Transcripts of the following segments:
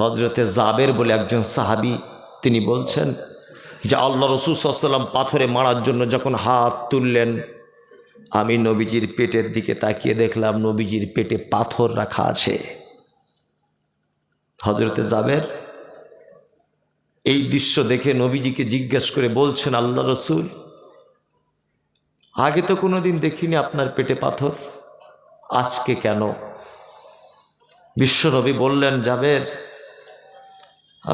হজরতে জাবের বলে একজন সাহাবী, তিনি বলছেন যে আল্লাহ রাসূল সাল্লাল্লাহু আলাইহি ওয়াসাল্লাম পাথরে মারার জন্য যখন হাত তুললেন, আমি নবীজির পেটের দিকে তাকিয়ে দেখলাম নবীজির পেটে পাথর রাখা আছে। হজরতে জাবের এই দৃশ্য দেখে নবীজিকে জিজ্ঞেস করে বলছেন, আল্লাহ রাসূল, আগে তো কোনোদিন দেখিনি আপনার পেটে পাথর, আজকে কেন? বিশ্বনবী বললেন, জাবের,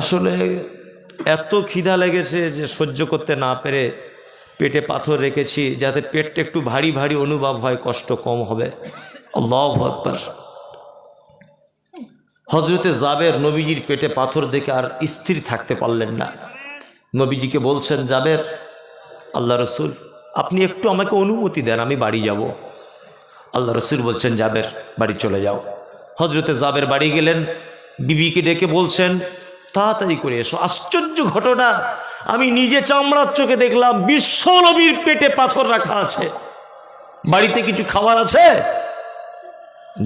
আসলে এত খিদা লেগেছে যে সহ্য করতে না পেরে পেটে পাথর রেখেছি, যাতে পেটটা একটু ভারী ভারী অনুভব হয়, কষ্ট কম হবে। আল্লাহু আকবার। হজরতে জাবের নবীজির পেটে পাথর দেখে আর স্থির থাকতে পারলেন না। নবীজিকে বলছেন, জাবের, আল্লাহ রসুল, আপনি একটু আমাকে অনুমতি দেন, আমি বাড়ি যাব। আল্লাহ রসুল বলছেন, জাবের, বাড়ি চলে যাও। হজরতে জাবের বাড়ি গেলেন, বিবিকে ডেকে বলছেন, তাড়াতাড়ি করে এসো। আশ্চর্য ঘটনা, আমি নিজে চামড়ার চোখে দেখলাম বিশ্ব নবীর পেটে পাথর রাখা আছে। বাড়িতে কিছু খাবার আছে?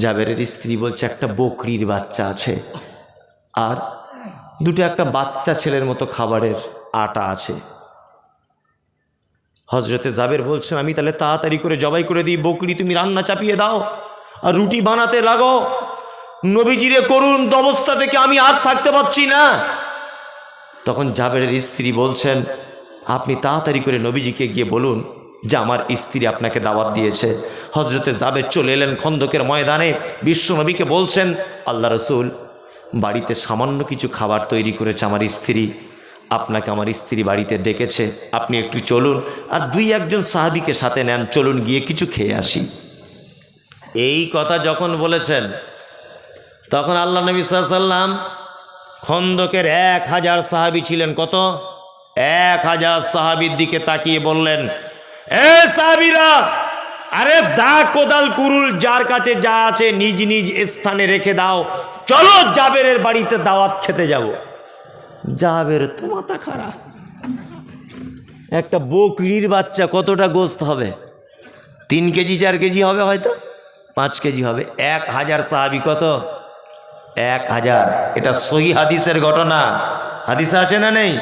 জাবেরের স্ত্রী বলছে, একটা বকরির বাচ্চা আছে, আর দুটো একটা বাচ্চা ছেলের মতো খাবারের আটা আছে। হজরতে জাবের বলছেন, আমি তাহলে তাড়াতাড়ি করে জবাই করে দিই, বকরি তুমি রান্না চাপিয়ে দাও আর রুটি বানাতে লাগো। নবীজিরে করুণ অবস্থা থেকে আমি আর থাকতে পারছি না। তখন জাবেরের স্ত্রী বলছেন, আপনি তাড়াতাড়ি করে নবীজিকে গিয়ে বলুন যে আমার স্ত্রী আপনাকে দাওয়াত দিয়েছে। হজরতে জাবের চলে এলেন খন্দকের ময়দানে, বিশ্ব নবীকে বলছেন, আল্লাহ রসুল, বাড়িতে সামান্য কিছু খাবার তৈরি করেছে আমার স্ত্রী, আপনাকে আমার স্ত্রী বাড়িতে ডেকেছে, আপনি একটু চলুন আর দুই একজন সাহাবীকে সাথে নেন, চলুন গিয়ে কিছু খেয়ে আসি। এই কথা যখন বলেছেন, তখন আল্লাহ নবী সাল্লাল্লাহু আলাইহি ওয়াসাল্লাম খন্দকের 1000 সাহাবী ছিলেন, কত? 1000 সাহাবীর দিকে তাকিয়ে বললেন, এ সাহাবীরা, আরে দা কোদাল কুরুল যার কাছে যা আছে নিজ নিজ স্থানে রেখে দাও, চলো জাবেরের বাড়িতে দাওয়াত খেতে যাব। জাবের তো মাথা খারাপ, একটা বকরির বাচ্চা কতটা গোস্ত হবে? 3 কেজি 4 কেজি হবে, হয়তো 5 কেজি হবে। 1000 সাহাবী, কত? 1000। এটা সহিহ হাদিসের ঘটনা। হাদিসে আছে না নেই?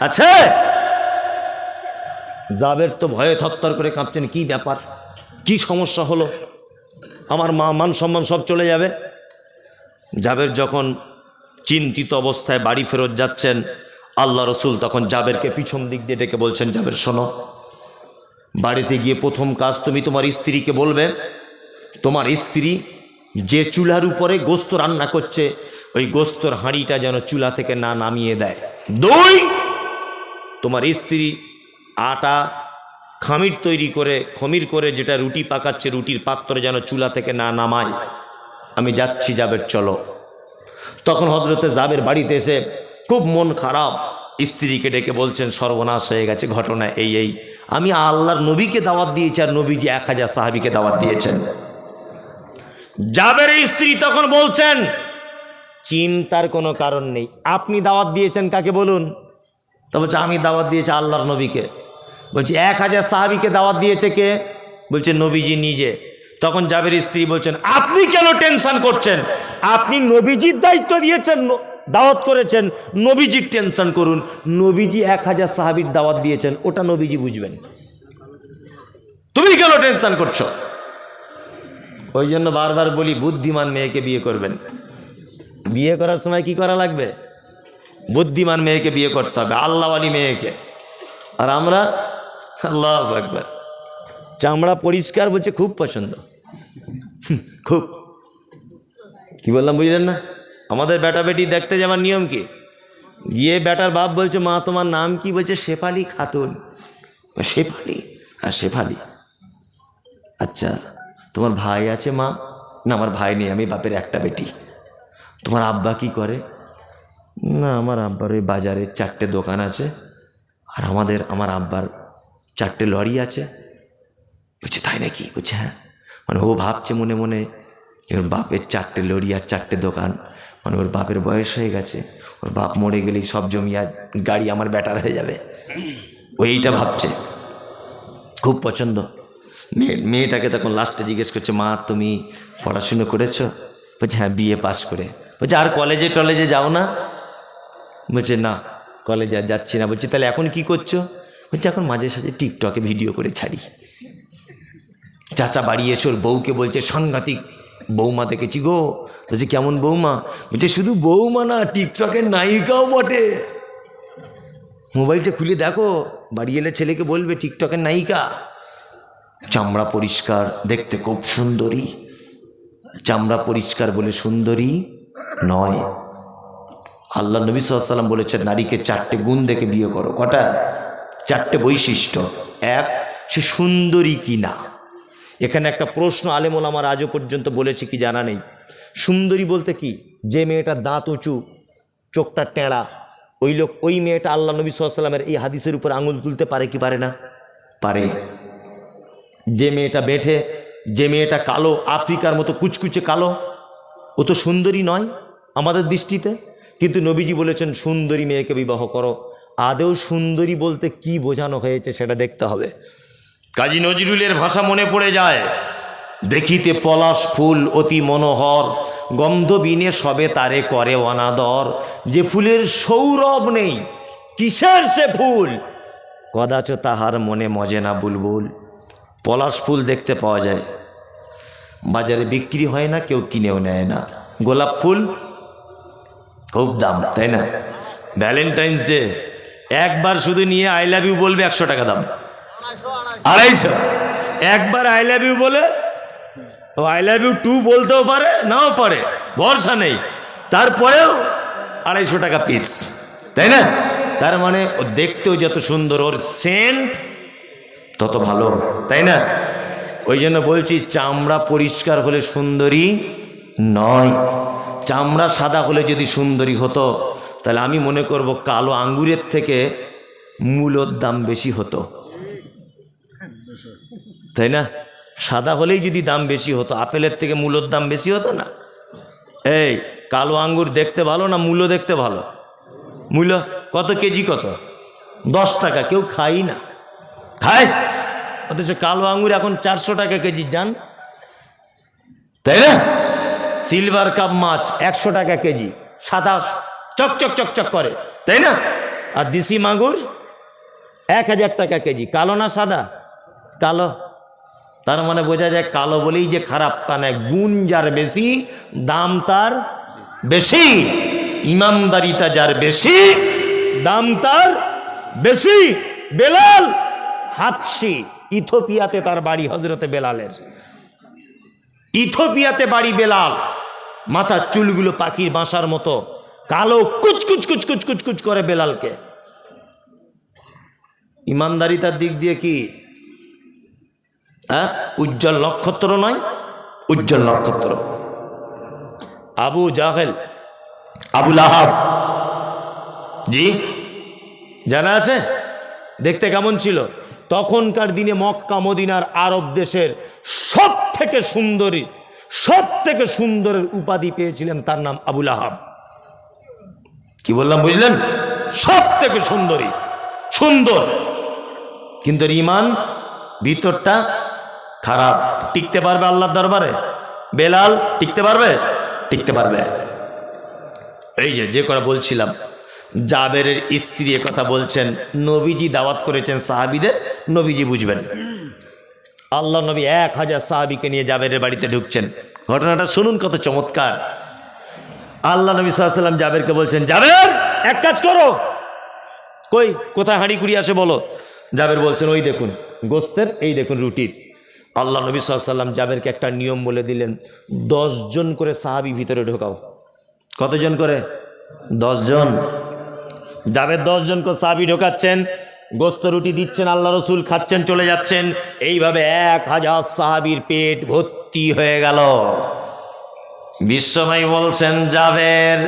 আছে। জাবের তো ভয়ে থরথর করে কাঁপছেন, কি ব্যাপার, কি সমস্যা হলো, আমার মান সম্মান সব চলে যাবে। জাবের যখন চিন্তিত অবস্থায় বাড়ি ফেরত যাচ্ছেন, আল্লাহ রসুল তখন জাবেরকে পিছন দিক দিয়ে ডেকে বলছেন, জাবের শোনো, বাড়িতে গিয়ে প্রথম কাজ তুমি তোমার স্ত্রীকে বলবে, তোমার স্ত্রী যে চুলার উপরে গোস্ত রান্না করছে ওই গোস্তর হাঁড়িটা যেন চুলা থেকে না নামিয়ে দেয়। 2, তোমার স্ত্রী আটা খমির করে যেটা রুটি পাকাচ্ছে রুটির পাত্র যেন চুলা থেকে না নামায়। আমি যাচ্ছি, জাবের চলো। তখন হজরতে জাবের বাড়িতে এসে খুব মন খারাপ, স্ত্রীকে ডেকে বলছেন, সর্বনাশ হয়ে গেছে, ঘটনা এই, আমি আল্লাহর নবীকে দাওয়াত দিয়েছি আর নবীজি 1000 সাহাবীকে দাওয়াত দিয়েছেন। জাবেরের স্ত্রী তখন বলছেন, চিন্তার কোনো কারণ নেই, আপনি দাওয়াত দিয়েছেন কাকে বলুন? তো বলছে, আমি দাওয়াত দিয়েছি আল্লাহর নবীকে। বলছি 1000 সাহাবীকে দাওয়াত দিয়েছে কে? বলছে নবীজি নিজে। তখন জাবেরের স্ত্রী বলছেন, আপনি কেন টেনশন করছেন? আপনি নবীজির দায়িত্ব দিয়েছেন, দাওয়াত করেছেন, নবীজির টেনশন করুন। নবীজি 1000 সাহাবীর দাওয়াত দিয়েছেন, ওটা নবীজি বুঝবেন, তুমি কেন টেনশন করছো? ওই জন্য বারবার বলি, বুদ্ধিমান মেয়েকে বিয়ে করবেন। বিয়ে করার সময় কি করা লাগবে? বুদ্ধিমান মেয়েকে বিয়ে করতে হবে, আল্লাহওয়ালি মেয়েকে। আর আমরা, আল্লাহু আকবার, চামড়া পরিষ্কার বলছে খুব পছন্দ, খুব। কি বললাম বুঝলেন না? আমাদের বেটা বেটি দেখতে যাওয়ার নিয়ম কি? গিয়ে বেটার বাপ বলছে, মা তোমার নাম কি? বলছে শেফালি খাতুন। শেফালি? আর শেফালি, আচ্ছা তোমার ভাই আছে মা? না, আমার ভাই নেই, আমি বাপের একটা বেটি। তোমার আব্বা কি করে? না, আমার আব্বার ওই বাজারে 4টে দোকান আছে, আর আমার আব্বার 4টে লরি আছে। বলছে তাই নাকি? বলছে হ্যাঁ। মানে ও ভাবছে মনে মনে, ওর বাপের 4টে লরি আর 4টে দোকান, মানে ওর বাপের বয়স হয়ে গেছে, ওর বাপ মরে গেলেই সব জমি আর গাড়ি আমার বেটার হয়ে যাবে, ও এইটা ভাবছে। খুব পছন্দ। মেয়েটাকে তখন লাস্টে জিজ্ঞেস করছে, মা তুমি পড়াশুনো করেছো? বলছে হ্যাঁ, বিএ পাস করে। বলছে আর কলেজে টলেজে যাও না? বলছে না কলেজে আর যাচ্ছি না। বলছি তাহলে এখন কি করছো? বলছে এখন মাঝে সাঝে টিকটকে ভিডিও করে ছাড়ি। চাচা বাড়ি এসে ওর বউকে বলছে সাংঘাতিক বৌমা দেখেছি গো। বলছে কেমন বৌমা? বলছে শুধু বৌমা না, টিকটকের নায়িকাও বটে। মোবাইলটা খুলে দেখো, বাড়ি এলে ছেলেকে বলবে টিকটকের নায়িকা। চামড়া পরিষ্কার, দেখতে খুব সুন্দরী। চামড়া পরিষ্কার বলে সুন্দরী নয়। আল্লাহ নবী সাল্লাল্লাহু আলাইহি ওয়াসাল্লাম বলেছেন নারীকে 4টে গুণ দেখে বিয়ে করো। কটা? 4টে বৈশিষ্ট্য। এক, সে সুন্দরী কি না। এখানে একটা প্রশ্ন আলেম ওলামার আজও পর্যন্ত বলেছে কি জানা নেই। সুন্দরী বলতে কি? যে মেয়েটার দাঁত উঁচু, চোখটা টেঁড়া, ওই মেয়েটা আল্লাহ নবী সাল্লাল্লাহু আলাইহি ওয়াসাল্লামের এই হাদিসের উপর আঙুল তুলতে পারে কি পারে না? পারে। যে মেয়েটা বেঁঠে, যে মেয়েটা কালো, আফ্রিকার মতো কুচকুচে কালো, ও তো সুন্দরী নয় আমাদের দৃষ্টিতে। কিন্তু নবীজি বলেছেন সুন্দরী মেয়েকে বিবাহ করো। আদেও সুন্দরী বলতে কি বোঝানো হয়েছে সেটা দেখতে হবে। কাজী নজরুলের ভাষা মনে পড়ে যায়, দেখিতে পলাশ ফুল অতি মনোহর, গন্ধ বিনে সবে তারে করে অনাদর। যে ফুলের সৌরভ নেই, কিসের সে ফুল, কদাচ তাহার মনে মজে না বুলবুল। পলাশ ফুল দেখতে পাওয়া যায়, বাজারে বিক্রি হয় না, কেউ কিনেও নেয় না। গোলাপ ফুল খুব দাম, তাই না? ভ্যালেন্টাইন্স ডে একবার শুধু নিয়ে আই লাভ ইউ বলবে 100 টাকা দাম, 250। একবার আই লাভ ইউ বলে, ও আই লাভ ইউ 2 বলতেও পারে, নাও পারে, ভরসা নেই। তারপরেও 250 টাকা পিস, তাই না? তার মানে ও দেখতেও যত সুন্দর, ওর সেন্ট তত ভালো, তাই না? ওই জন্য বলছি চামড়া পরিষ্কার হলে সুন্দরী নয়। চামড়া সাদা হলে যদি সুন্দরী হতো, তাহলে আমি মনে করব কালো আঙ্গুরের থেকে মূলোর দাম বেশি হতো, তাই না? সাদা হলেই যদি দাম বেশি হতো, আপেলের থেকে মূলোর দাম বেশি হতো না? এই কালো আঙ্গুর দেখতে ভালো না মূলো দেখতে ভালো? মূলো কত কেজি? কত? 10 টাকা। কেউ খাই না, খায়। অথচ কালো আঙ্গুর এখন 400 টাকা কেজি, যান, তাই না? সিলভার কাপ মাছ 100 টাকা কেজি, সাদা চকচক চকচক করে, তাই না? আর দেশি মাগুর 1000 টাকা কেজি। কালো না সাদা? কালো। তার মানে বোঝা যায় কালো বলেই যে খারাপ তা নয়। গুণ যার বেশি, দাম তার বেশি। ইমানদারিতা যার বেশি, দাম তার বেশি। বেলাল হাবশি, ইথিওপিয়াতে তার বাড়ি, হযরতে বেলালের ইথিওপিয়াতে বাড়ি। বেলাল মাথার চুলগুলো পাখির বাসার মতো কালো, কুচকুচ কুচকুচ কুচকুচ করে বেলালকে। ইমানদারিতার দিক দিয়ে কি উজ্জ্বল নক্ষত্র নয়? উজ্জ্বল নক্ষত্র। আবু জাহেল, আবু লাহাব, জি জানা আছে? দেখতে কেমন ছিল? তখনকার দিনে মক্কা মদিনার আরব দেশের সব থেকে সুন্দরী, সব থেকে সুন্দরের উপাধি পেয়েছিলেন, তার নাম আবু লাহাব। কি বললাম বুঝলেন? সব থেকে সুন্দরী, সুন্দর, কিন্তু ইমান ভিতরটা খারাপ। টিকতে পারবে আল্লাহর দরবারে? বেলাল টিকতে পারবে? টিকতে পারবে। এই যে কথা বলছিলাম, জাবেরের স্ত্রী কথা বলছেন, নবীজি দাওয়াত করেছেন সাহাবীদের, নবীজি বুঝবেন। আল্লাহ নবী 1000 সাহাবীকে নিয়ে জাবেরের বাড়িতে ঢুকছেন। ঘটনাটা শুনুন, কত চমৎকার। আল্লাহ নবী সাল্লাল্লাহু আলাইহি ওয়াসাল্লাম জাবেরকে বলছেন, জাবের এক কাজ করো। কই কোথায় হাঁড়ি কুড়ি আছে বলো? জাবের বলছেন ওই দেখুন গোস্তের, এই দেখুন রুটির। আল্লাহ নবী সাল্লাল্লাহু আলাইহি ওয়াসাল্লাম জাবেরকে একটা নিয়ম বলে দিলেন, 10 জন করে সাহাবী ভিতরে ঢোকাও। কতজন করে? 10 জন। জাবের 10 জন করে সাহাবী ঢোকাচ্ছেন, গোস্ত রুটি দিচ্ছেন, আল্লাহ রসুল খাচ্ছেন, চলে যাচ্ছেন। এইভাবে 1000 সাহাবীর পেট ভর্তি হয়ে গেল। বিশ্বনবী বলছেন, জাবের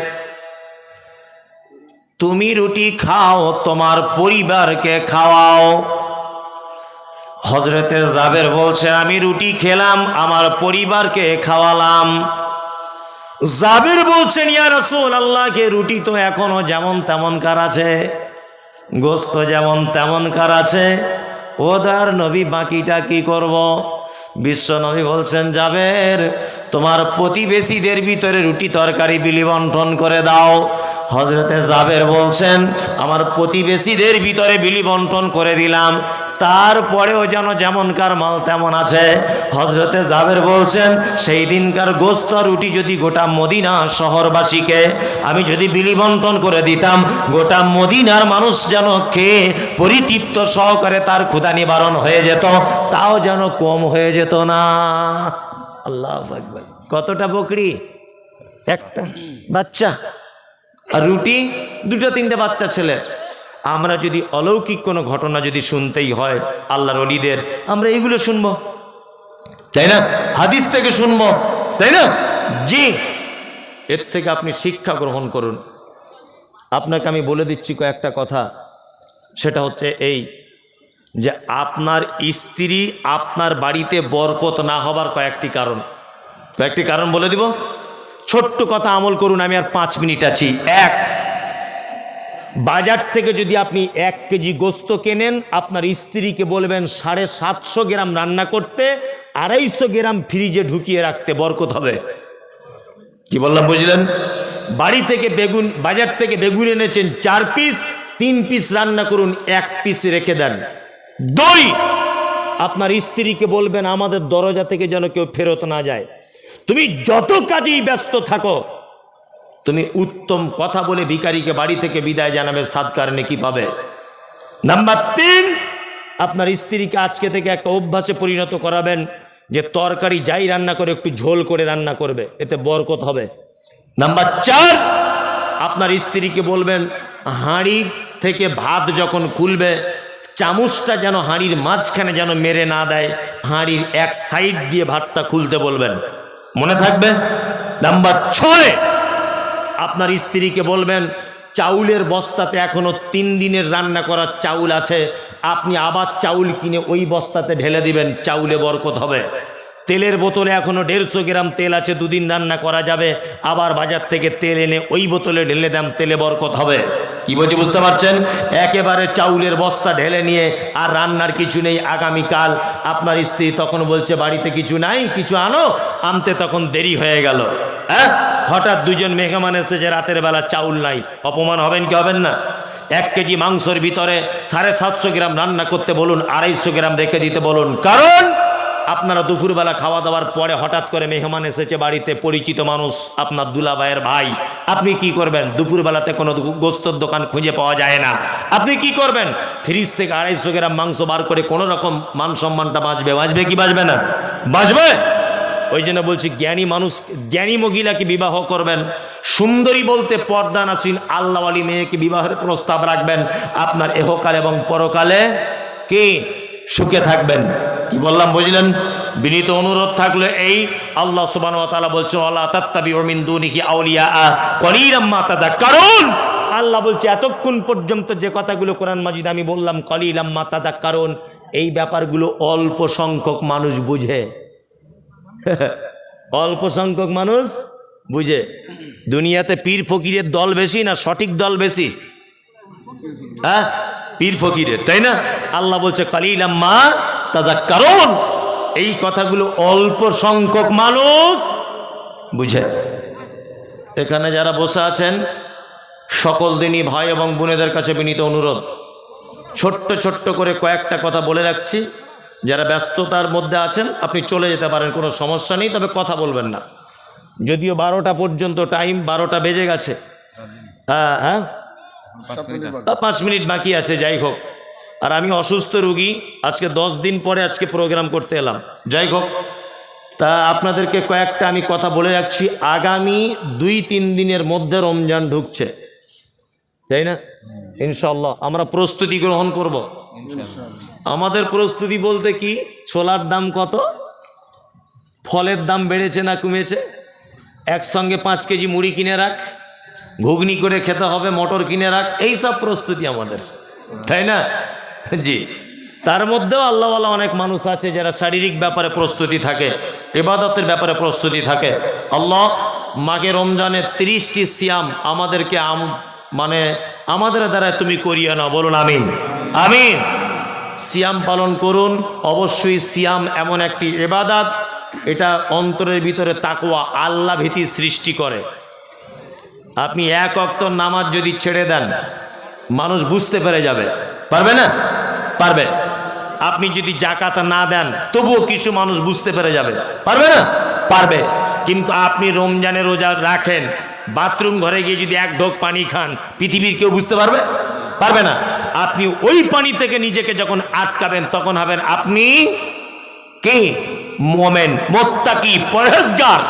তুমি রুটি খাও, তোমার পরিবারকে খাওয়াও। হযরতে জাবের বলছে, আমি রুটি খেলাম, আমার পরিবারকে খাওয়ালাম। জাবের বলছেন, ইয়া রাসূলুল্লাহ, কে রুটি তো এখনো যেমন তেমন কার আছে, গোস্ত যেমন তেমন কার আছে, ওদার নবী বাকিটা কি করব? বিশ্বনবী বলছেন, জাবের তোমার প্রতিবেশীদের ভিতরে রুটি তরকারি বিলি বন্টন করে দাও। হযরতে জাবের বলছেন, আমার প্রতিবেশীদের ভিতরে বিলি বন্টন করে দিলাম, তারপরেও যেন যেমনকার মাল তেমন আছে। হযরতে জাবের বলছেন, সেই দিনকার গোস্ত রুটি যদি গোটা মদিনা শহরবাসীকে আমি যদি বিলি বন্টন করে দিতাম, গোটা মদিনার মানুষ যেন খেয়ে পরিতৃপ্ত সহকারে তার ক্ষুধা নিবারণ হয়ে যেত, তাও যেন কম হয়ে যেত না। আল্লাহু আকবার। কতটা বকরি? একটা বাচ্চা, আর রুটি দুটো তিনটে বাচ্চা ছেলে। আমরা যদি অলৌকিক কোনো ঘটনা যদি শুনতেই হয় আল্লাহর ওলিদের, আমরা এগুলো শুনবো, তাই না? হাদিস থেকে শুনবো, তাই না? জি, এর থেকে আপনি শিক্ষা গ্রহণ করুন। আপনাকে আমি বলে দিচ্ছি কয়েকটা কথা। সেটা হচ্ছে এই যে আপনার স্ত্রী আপনার বাড়িতে বরকত না হবার কয়েকটি কারণ বলে দিব। ছোট্ট কথা আমল করুন, আমি আর 5 মিনিট আছি। এক, বাজার থেকে যদি আপনি 1 কেজি গোস্ত কেনেন, আপনার স্ত্রীকে বলবেন 750 গ্রাম রান্না করতে, 250 গ্রাম ফ্রিজে ঢুকিয়ে রাখতে, বরকত হবে। কি বললাম বুঝলেন? বাড়ি থেকে বেগুন, বাজার থেকে বেগুন এনেছেন 4 পিস, 3 পিস রান্না করুন, 1 পিস রেখে দেন। 2, আপনার স্ত্রীকে বলবেন আমাদের দরজা থেকে যেন কেউ ফেরত না যায়। তুমি যত কাজেই ব্যস্ত থাকো, তুমি উত্তম কথা বলে ভিখারিকে বাড়ি থেকে বিদায় জানাবে, সাদকার নেকি পাবে। নাম্বার 3, আপনার স্ত্রীকে আজকে থেকে একটা অভ্যাসে পরিণত করাবেন যে তরকারি যাই রান্না করে একটু ঝোল করে রান্না করবে, এতে বরকত হবে। নাম্বার 4, আপনার স্ত্রীকে বলবেন হাঁড়ি থেকে ভাত যখন খুলবে, চামচটা যেন হাঁড়ির মাঝখানে যেন মেরে না দেয়, হাঁড়ির এক সাইড দিয়ে ভাতটা খুলতে বলবেন, মনে থাকবে। নাম্বার 6, আপনার স্ত্রীকে বলবেন চাউলের বস্তাতে এখনো 3 দিনের রান্না করার চাউল আছে, আপনি আবার চাউল কিনে ওই বস্তাতে ঢেলে দিবেন, চাউলে বরকত হবে। তেলের বোতলে এখনো 150 গ্রাম তেল আছে, 2 দিন রান্না করা যাবে, আবার বাজার থেকে তেল এনে ওই বোতলে ঢেলে দেন, তেলে বরকত হবে। কি বলছি বুঝতে পারছেন? একেবারে চাউলের বস্তা ঢেলে নিয়ে আর রান্নার কিছু নেই, আগামীকাল আপনার স্ত্রী তখন বলছে বাড়িতে কিছু নাই, কিছু আনো, আনতে তখন দেরি হয়ে গেল। হ্যাঁ, হঠাৎ 2 জন মেহমান এসেছে, রাতের বেলা চাউল নাই, অপমান হবেন কি হবেন না? 1 কেজি মাংসের ভিতরে 750 গ্রাম রান্না করতে বলুন, 250 গ্রাম রেখে দিতে বলুন। কারণ আপনারা দুপুরবেলা খাওয়া দাওয়ার পরে হঠাৎ করে মেহমান এসেছে বাড়িতে, পরিচিত মানুষ, আপনার দুলাভাইয়ের ভাই, আপনি কি করবেন? দুপুরবেলাতে কোনো গোস্তর দোকান খুঁজে পাওয়া যায় না, আপনি কি করবেন? ফ্রিজ থেকে 250 গ্রাম মাংস বার করে কোনো রকম মান সম্মানটা বাঁচবে কি বাঁচবে না? বাঁচবে। ওই জন্য বলছি, জ্ঞানী মানুষ, জ্ঞানী মহিলাকে বিবাহ করবেন, সুন্দরী বলতে পর্দানাসীন আল্লাহওয়ালি মেয়েকে বিবাহের প্রস্তাব রাখবেন, আপনার এহকাল এবং পরকালে কি সুখে থাকবেন। কি বললাম বুঝলেন? বিনীত অনুরোধ থাকলে এই, আল্লাহ সুবহানাহু ওয়া তাআলা বলছে ওয়ালা তাত্তাবিউ মিন দুনিহি আউলিয়া কলিলাম মা তাযাক্কারুন। আল্লাহ বলছে এতক্ষণ পর্যন্ত যে কথাগুলো কোরআন মাজিদ আমি বললাম, কলিলাম মা তাযাক্কারুন, এই ব্যাপারগুলো অল্প সংখ্যক মানুষ বুঝে। অল্প সংখ্যক মানুষ বুঝে। দুনিয়াতে পীর ফকিরের দল বেশি না সঠিক দল বেশি? হ্যাঁ, পীর ফকিরের, তাই না? আল্লাহ বলছে কালিলাম মা তাযাক্কারুন, এই কথাগুলো অল্প সংখ্যক মানুষ বুঝে। এখানে যারা বসে আছেন সকল দিনই ভাই এবং বোনেদের কাছে বিনীত অনুরোধ, ছোট্ট ছোট্ট করে কয়েকটা কথা বলে রাখছি। যারা ব্যস্ততার মধ্যে আছেন আপনি চলে যেতে পারেন, কোনো সমস্যা নেই, তবে কথা বলবেন না। যদিও 12টা পর্যন্ত টাইম, 12টা বেজে গেছে। হ্যাঁ, 5 মিনিট বাকি আছে, যাই হোক। আর আমি অসুস্থ রুগী, আজকে 10 দিন পরে আজকে প্রোগ্রাম করতে এলাম, যাই হোক। তা আপনাদেরকে কয়েকটা আমি কথা বলে রাখছি। আগামী 2-3 দিনের মধ্যে রমজান ঢুকছে, তাই না? ইনশাআল্লাহ আমরা প্রস্তুতি গ্রহণ করব। আমাদের প্রস্তুতি বলতে কি, ছোলার দাম কত, ফলের দাম বেড়েছে না কমেছে, একসঙ্গে 5 কেজি মুড়ি কিনে রাখ, ঘুগনি করে খেতে হবে, মটর কিনে রাখ, এই সব প্রস্তুতি আমাদের, তাই না? জি। তার মধ্যেও আল্লাহওয়ালা অনেক মানুষ আছে যারা শারীরিক ব্যাপারে প্রস্তুতি থাকে, ইবাদতের ব্যাপারে প্রস্তুতি থাকে। আল্লাহ মাকে রমজানের 30টি সিয়াম আমাদেরকে মানে আমাদের দ্বারা তুমি করিয়ে নাও, বলুন আমিন। আমিন। সিয়াম পালন করুন। অবশ্যই সিয়াম এমন একটি ইবাদত, এটা অন্তরের ভিতরে তাকওয়া আল্লাহ ভীতি সৃষ্টি করে। আপনি এক ওয়াক্ত নামাজ যদি ছেড়ে দেন, মানুষ বুঝতে পেরে যাবে, পারবে না? পারবে। আপনি যদি জাকাত না দেন, তবুও কিছু মানুষ বুঝতে পেরে যাবে, পারবে না? পারবে। কিন্তু আপনি রমজানে রোজা রাখেন, বাথরুম ঘরে গিয়ে যদি এক ঢোক পানি খান, পৃথিবীর কেউ বুঝতে পারবে? পারবে না। আপনি ওই পানি থেকে নিজেকে যখন আটকাবেন, তখন হবেন আপনি কি? মোমেন, মুত্তাকি, পরহেজগার।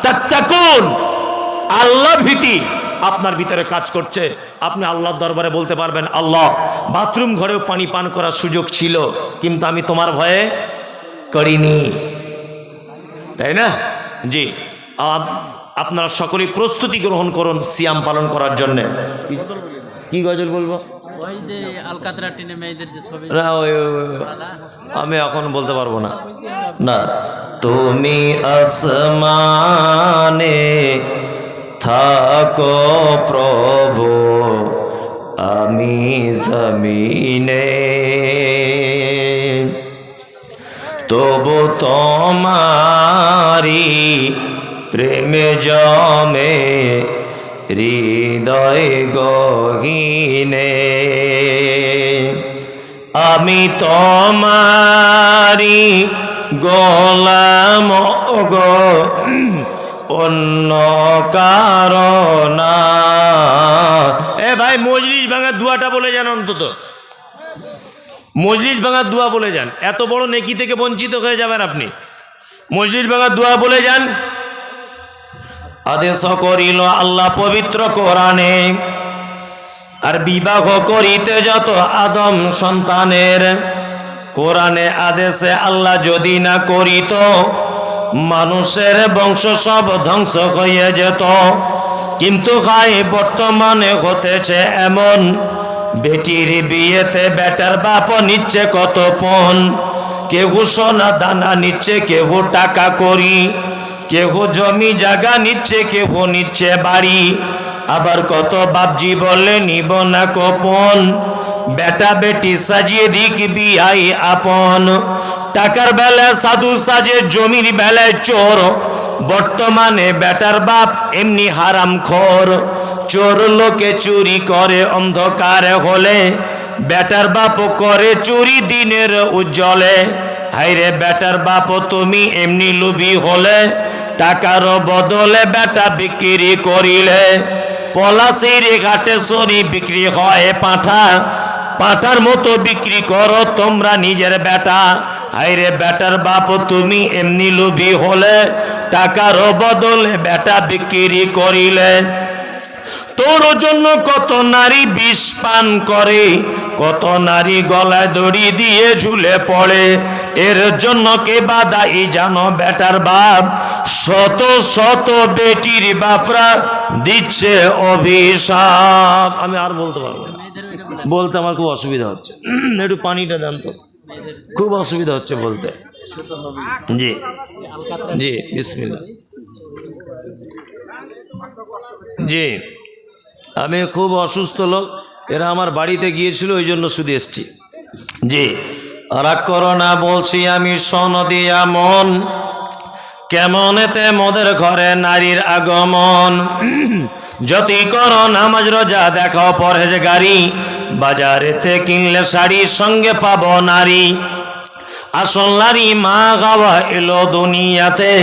তাত্তাকুন, আল্লাহ ভীতি আপনার ভিতরে কাজ করছে। আপনি আল্লাহর দরবারে বলতে পারবেন, আল্লাহ, বাথরুম ঘরেও পানি পান করার সুযোগ ছিল, কিন্তু আমি তোমার ভয়ে করিনি, তাই না? জি, আপনারা সকলেই প্রস্তুতি গ্রহণ করুন সিয়াম পালন করার জন্যে। কি গজল বলবো? না, আমি এখন বলতে পারবো না। না, তুমি আসমানে থাকো প্রভু, আমি জমিনে, তবু তোমারি প্রেমে জমে হৃদয় গহীনে। আমি তোমারি গোলাম গো, অন্য কারণ। এ ভাই, মজলিস ভাঙার দুয়াটা বলে যান, অন্তত মজলিস ভাঙার দোয়া বলে যান। এত বড় নেকি থেকে বঞ্চিত হয়ে যাবেন আপনি। মজলিস ভাঙার দোয়া বলে যান। আদেশ করিল আল্লাহ পবিত্র কোরআনে, আর বিবাহ করিতে যত আদম সন্তানের, কোরআনে আদেশে আল্লাহ যদি না করিত, মানুষের বংশ সব ধ্বংস হয়ে যেত। কিন্তু হাই বর্তমানে হতেছে এমন, বেটির বিয়েতে বেটার বাপ নিচ্ছে কত পণ। কেহ সোনা দানা নিচ্ছে, কেহ টাকা করি, কেহ জমি জায়গা নিচ্ছে, কেহ নিচ্ছে বাড়ি। আবার কত বাপজি বলে নিব না কোপন, বেটা বেটি সাজিয়ে দিক বিয়াই আপন। টাকার বেলায় সাধু সাজে, জমির বেলায় চোর। বর্তমানে বেটার বাপ এমনি হারাম খোর। চোর লোকে চুরি করে অন্ধকার হলে, বেটার বাপ করে চুরি দিনের উজ্জ্বলে। হাইরে বেটার বাপ তুমি এমনি লোভী হলে, টাকার বদলে বেটা বিক্রি করিলে। পলাশির ঘাটে সরি বিক্রি হয় পাঁঠা, পাঁঠার মতো বিক্রি করো তোমরা নিজের বেটা। হাইরে বেটার বাপ তুমি এমনি লোভী হলে, টাকার বদলে বেটা বিক্রি করিলে। তোর জন্য কত নারী বিষ পান করে, কত নারী গলায় দড়ি দিয়ে ঝুলে পড়ে। এর জন্য কে বাদাই জানো বেটার বাপ, শত শত বেটির বাপরা দিচ্ছে অভিশাপ। আমি আর বলতে পারবো না, বলতে আমার খুব অসুবিধা হচ্ছে। একটু পানিটা দেন তো, খুব অসুবিধা হচ্ছে বলতে। জি জি, বিসমিল্লাহ। জি, আমি খুব অসুস্থ লোক, এরা আমার বাড়িতে গিয়েছিল, ওই জন্য শুধু এসছি। জি, রাগ করো না বলছি আমি, শোন দিয়া মন, কেমন এতে মোদের ঘরে নারীর আগমন। যতই করো নামাজ রোজা দেখাও পরহেজগারি, বাজারেতে কিনলে শাড়ি সঙ্গে পাবো নারী। আসল নারী মা গাওয়া এলো দুনিয়াতে,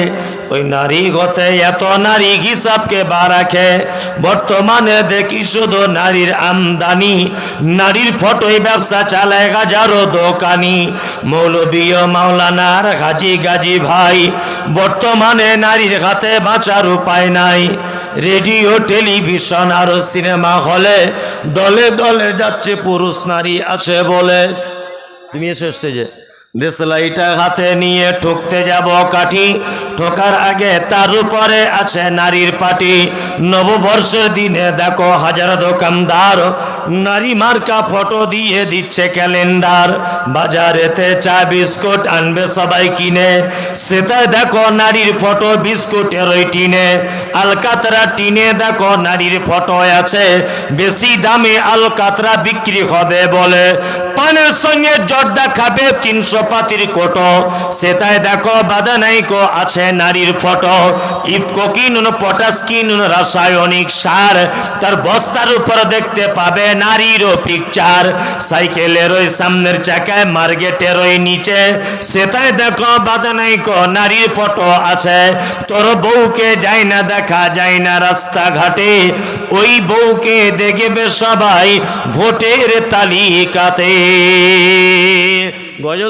ওই নারী হতে এত নারী হিসাবকে বারাখে। বর্তমানে দেখি শুধু নারীর আমদানি, নারীর ফটোই ব্যবসা চালায় হাজারো দোকানি। মৌলবী ও মাওলানার হাজি গাজী ভাই, বর্তমানে নারীর হাতে বাঁচার উপায় নাই। রেডিও টেলিভিশন আর সিনেমা হলে দলে দলে যাচ্ছে পুরুষ নারী আছে বলে। তুমি এসে স্টেজে দেশলাইটা হাতে নিয়ে ঠুকতে যাব কাঠি, ঢোকার আগে তার উপরে আছে নারীর পার্টি। নববর্ষের দিনে দেখো হাজার দোকানদার নারী মার্কা ফটো দিয়ে দিচ্ছে ক্যালেন্ডার। বাজারেতে চা বিস্কুট আনবে সবাই কিনে, সেটাই দেখো নারীর ফটো বিস্কুটের ওই টিনে। আলকাতরা টিনে দেখো নারীর ফটো আছে, বেশি দামে আলকাতরা বিক্রি হবে বলে। পানের সঙ্গে জর্দা খাবে 300 পাতির কোটো, সেটাই দেখো বাদানাইকো আছে নারীর ফটো। ইফকো কিনুন, পটাশ কিনুন, রাসায়নিক সার, তার বস্তার উপর দেখতে পাবে নারীরও পিকচার। সাইকেলের ওই সামনের চাকায় মার্কেটের ওই নিচে, সেটাই দেখো বাদানাইকো নারীর ফটো আছে। তোর বউকে যায় না দেখা যায় না রাস্তাঘাটে, ওই বউকে দেখবে সবাই ভোটের তালিকাতে। গজল